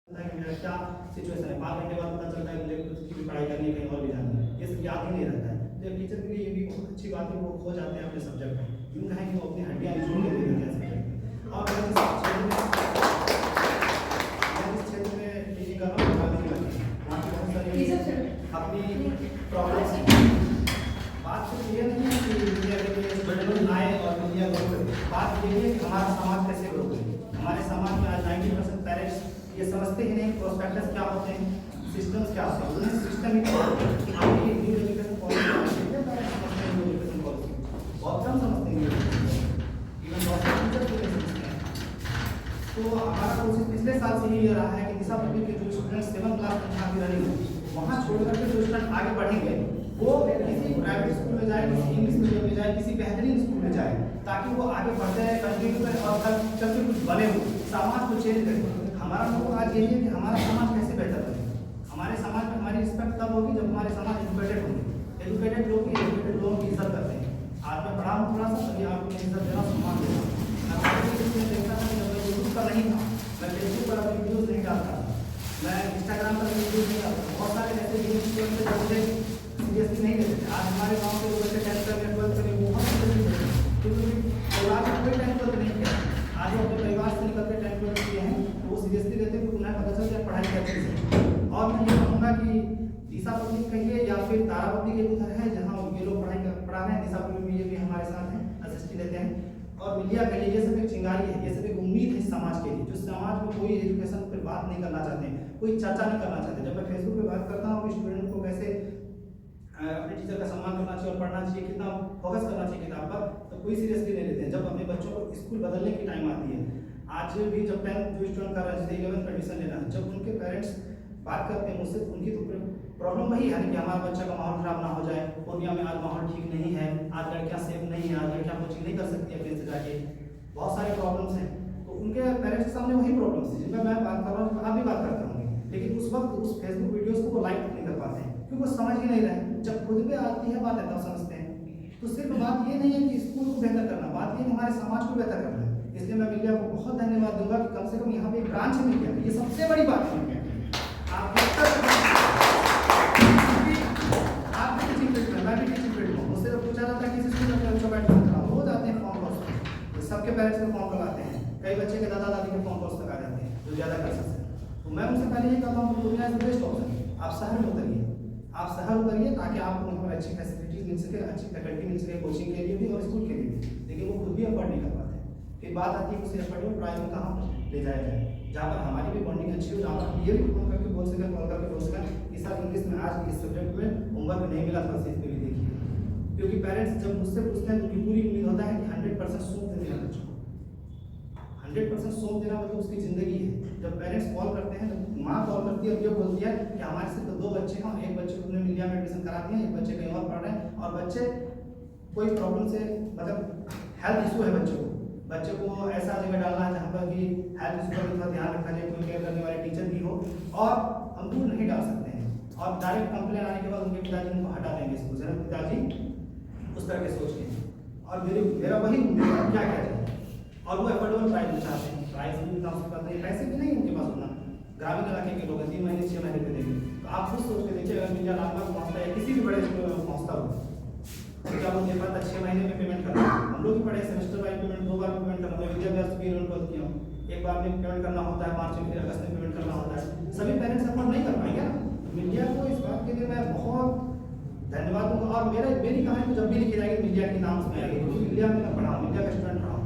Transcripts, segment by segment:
मेरा क्या सिचुएशन है, 5 घंटे बाद पता चलता है कि उसकी पढ़ाई करनी है, कहीं और भी जाना है, ये सब याद ही नहीं रहता है। तो टीचर के लिए ये भी बहुत अच्छी बात है, वो खो जाते हैं अपने सब्जेक्ट में, यूँ कहें कि वो अपनी हड्डियाँ निचोड़ के दे देते हैं सब्जेक्ट। और मैं इस क्षेत्र में पीजी कर रहा हूँ, वहाँ की बहुत सारी अपनी प्रॉब्लम्स। बात सिर्फ ये नहीं है कि मीडिया के लिए स्टूडेंट आए और मीडिया ग्रो करे, बात ये है कि हमारा समाज कैसे ग्रो करे। हमारे समाज में आज 90% पेरेंट्स ये समझते ही नहीं प्रोस्पेक्टस क्या होते हैं, सिस्टम्स क्या होते हैं, उन्हें सिस्टम ही आपकी न्यू एजुकेशन पॉलिसी समझते हैं, न्यू एजुकेशन पॉलिसी बहुत कम समझते हैं, इवन बहुत टीचर को नहीं समझते हैं। तो हमारा कोशिश पिछले साल से ही ये रहा है कि दिशा पब्लिक के जो स्टूडेंट 7th क्लास में जहाँ की रनिंग है, वहाँ छोड़ करके जो स्टूडेंट आगे बढ़ेंगे वो किसी प्राइवेट स्कूल में जाए, किसी इंग्लिश मीडियम में जाए, किसी बेहतरीन स्कूल में जाए, ताकि वो आगे बढ़ते रहे, कंटिन्यू करें और कल के कुछ बने हो, समाज को चेंज करें। हमारा लोग आज यही है कि हमारा समाज कैसे बेहतर बने। हमारे समाज में हमारी रिस्पेक्ट तब होगी जब हमारे समाज एजुकेटेड होंगे। एजुकेटेड लोग एजुकेटेड लोगों की इज्जत करते हैं। आज मैं पढ़ा हूँ थोड़ा सा, तभी आपको इज्जत देना, सम्मान देना। मैं देखता था कि जब मैं यूट्यूब पर नहीं था, मैं फेसबुक पर अपनी वीडियोज़ नहीं डालता था, मैं इंस्टाग्राम पर वीडियोज़ नहीं डालता, बहुत सारे ऐसे वीडियोज़ थे जो मुझे सीरियसली नहीं लेते थे। आज हमारे गाँव के लोग बच्चे 10th करें 12th करें बहुत सीरियसली लेते हैं, क्योंकि परिवार में कोई 10th 12th नहीं किया। आज वो अपने परिवार से निकल के 10th 12th किए हैं, तो वो सीरियसली लेते हैं, क्योंकि उन्हें पता चलता है पढ़ाई क्या चीज़ है। और मैं ये कहूँगा कि दिशा पब्लिक कहिए या फिर तारा पब्लिक एक उधर है जहाँ ये लोग पढ़ा रहे हैं, दिशा पब्लिक में ये भी हमारे साथ हैं, असिस्ट लेते हैं। और मीडिया के लिए ये सब एक चिंगारी है, ये सब एक उम्मीद है समाज के लिए, जो समाज में कोई एजुकेशन पर बात नहीं करना चाहते हैं, कोई चर्चा नहीं करना चाहते। जब मैं फेसबुक पे बात करता हूँ कि स्टूडेंट को कैसे अपने टीचर का सम्मान करना चाहिए और पढ़ना चाहिए, कितना फोकस करना चाहिए किताब पर, तो कोई सीरियसली नहीं लेते हैं। जब अपने बच्चों को स्कूल बदलने की टाइम आती है, आज भी जब 10th जो स्टूडेंट कर रहे हैं, जैसे 11th एडमिशन लेना है, जब उनके पेरेंट्स बात करते हैं मुझसे, उनकी तो प्रॉब्लम वही है कि हमारा बच्चा का माहौल खराब ना हो जाए, पूर्णिया में आज माहौल ठीक नहीं है, आज लड़कियां सेफ नहीं है, आज लड़कियां कोचिंग नहीं कर सकती अपने से जाके, बहुत सारे प्रॉब्लम्स हैं। तो उनके पेरेंट्स के सामने वही प्रॉब्लम्स है जिनका मैं बात कर रहा हूँ, आप भी बात करते होंगे, लेकिन उस वक्त उस फेसबुक वीडियोज़ को वो लाइक नहीं कर पाते हैं, क्योंकि वो समझ ही नहीं रहे। जब खुद पे आती है बात है तब समझते हैं। तो सिर्फ बात ये नहीं है कि स्कूल को बेहतर करना, बात ये है हमारे समाज को बेहतर करना है। इसलिए मैं मीडिया को बहुत धन्यवाद दूंगा कि कम से कम यहाँ पे एक ब्रांच है मीडिया, ये सबसे बड़ी बात है मीडिया। आप भी टीचिंग फील्ड में, मैं भी टीचिंग फील्ड में, मुझसे तो पूछा जाता है किसी स्कूल में बच्चों बैठ कर हो जाते हैं फॉर्म कॉल्स, सबके पेरेंट्स को फॉर्म करवाते हैं, कई बच्चे के दादा दादी के फॉर्म कॉल्स तक आ जाते हैं जो ज़्यादा कर सकते हैं। तो मैं उनसे पहले ये कहता हूँ पूर्णिया इज बेस्ट ऑप्शन, आप शहर में उतरिए, आप शहर उतरिए ताकि आपको वहाँ पर अच्छी फैसिलिटीज मिल सके, अच्छी फैकल्टी मिल सके, कोचिंग के लिए भी और स्कूल के लिए भी, लेकिन वो खुद भी अफोर्ड नहीं कर पाते। फिर बात आती है उसे अफोर्डेबल प्राइस में कहाँ ले जाया जाए, जहाँ पर हमारी भी बॉन्डिंग अच्छी हो, जहाँ पर ये भी फोन करके बोल सकें, कॉल करके बोल सकें कि सर इंग्लिश में आज इस सब्जेक्ट में होमवर्क नहीं मिला, थोड़ा सा इस पर भी देखिए। क्योंकि पेरेंट्स जब मुझसे पूछते हैं तो उनकी पूरी उम्मीद होता है कि 100% सौंप देना बच्चों को, 100% सौंप देना मतलब उसकी ज़िंदगी है। जब पेरेंट्स कॉल करते हैं, जब माँ कॉल करती है और ये बोलती है कि हमारे सिर्फ 2 बच्चे हैं, एक बच्चे को मीडिया में एडमिशन करा दिए, एक बच्चे कहीं और पढ़ रहे हैं, और बच्चे कोई प्रॉब्लम से मतलब हेल्थ इशू है बच्चे को ऐसा जगह डालना है जहाँ पर कि हेल्थ इशू पर थोड़ा ध्यान रखा जाए, कोई केयर करने वाले टीचर भी हो, और हम दूर नहीं डाल सकते हैं। और डायरेक्ट कंप्लेन आने के बाद उनके पिताजी उनको हटा देंगे स्कूल से, पिताजी उस तरह के सोचते हैं। और मेरा वही उम्मीद है, क्या किया जाए, और वो एफोर्डेबल प्राइस में चाहते हैं, प्राइस भी उतना उसके पास नहीं, पैसे भी नहीं उनके पास उतना, ग्रामीण इलाके के लोग 3 महीने 6 महीने पे देंगे। तो आप खुद सोच के देखिए, अगर मीडिया लालबाग पहुँचता है, किसी भी बड़े स्कूल में पहुँचता हो, तो क्या वो मेरे पास 6 महीने में पेमेंट करना, हम लोग भी पढ़े सेमेस्टर वाइज पेमेंट 2 बार पेमेंट करना, मैं विद्याभ्यास की इलेवन किया हूँ, एक बार में पेमेंट करना होता है, मार्च में, फिर अगस्त में पेमेंट करना होता है, सभी पेरेंट्स अफोर्ड नहीं कर पाएंगे ना। मीडिया को इस बात के लिए मैं बहुत धन्यवाद दूंगा। और मेरी कहानी तो जब भी लिखी जाएगी मीडिया के नाम से आएगी, क्योंकि मीडिया में मैं पढ़ा हूँ, मीडिया का स्टूडेंट रहा हूँ,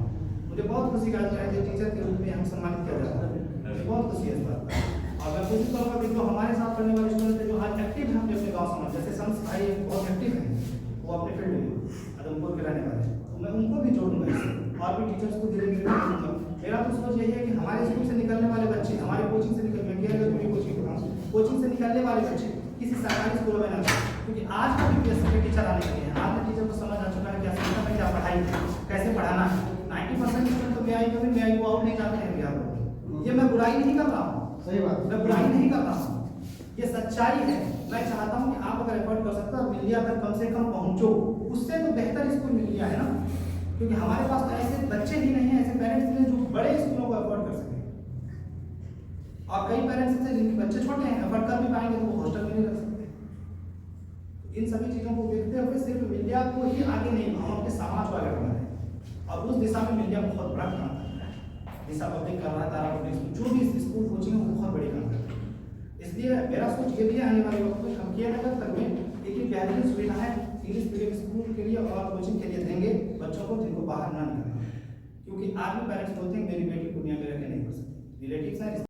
मुझे बहुत खुशी का है कि टीचर के रूप में हम सम्मानित किया जाता है, मुझे बहुत खुशी है इस बात पर। और मैं कोशिश करूँगा कि जो हमारे साथ पढ़ने वाले स्टूडेंट जो आज एक्टिव हैं अपने गाँव समाज, जैसे शम्स भाई बहुत एक्टिव हैं, वो अपने फील्ड में आदमपुर के रहने वाले हैं, तो मैं उनको भी जोड़ूंगा इससे, और भी टीचर्स को धीरे धीरे जोड़ूंगा। मेरा तो सोच यही है कि हमारे स्कूल से निकलने वाले बच्चे, हमारे कोचिंग से निकल, मैं कोचिंग से निकलने वाले बच्चे किसी सरकारी स्कूलों में ना जाए, क्योंकि आज का भी टीचर आने लगे हैं, आज टीचर को समझ आ चुका है क्या सिस्टम है, क्या पढ़ाई है, कैसे पढ़ाना है। 90% स्टूडेंट तो मेआई कभी मेआई को आउट नहीं जाते हैं बिहार में, ये मैं बुराई नहीं कर रहा हूँ, सही बात, मैं बुराई नहीं कर रहा हूँ, ये सच्चाई है। मैं चाहता हूँ कि आप अगर एफर्ट कर सकते हो, मीडिया तक कम से कम पहुँचो, उससे तो बेहतर स्कूल मीडिया है ना, क्योंकि हमारे पास तो ऐसे बच्चे ही नहीं है, ऐसे पेरेंट्स हैं जो बड़े स्कूलों को अफोर्ड कर सकें। और कई पेरेंट्स हैं जिनके बच्चे छोटे हैं, एफर्ट कर भी पाएंगे तो वो हॉस्टल में नहीं रख सकते। इन सभी चीज़ों को देखते हुए सिर्फ मीडिया को ही आगे नहीं, हम अपने समाज को आगे बढ़ा रहे हैं और उस दिशा में मीडिया बहुत बड़ा काम कर रहा है। दिशा पब्लिक कर रहा है, तारा पब्लिक, जो भी स्कूल कोचिंग है वो बहुत बड़ी काम कर रहा है। इसलिए मेरा सोच ये भी है आने वाले वक्त में खमकिया नगर तक में एक बेहतरीन सुविधाएं इंग्लिश मीडियम स्कूल के लिए और कोचिंग के लिए देंगे बच्चों को, जिनको बाहर ना निकलना, क्योंकि आज भी पेरेंट्स बोलते हैं मेरी बेटी दुनिया में रहकर नहीं पढ़ सकती, रिलेटिव्स हैं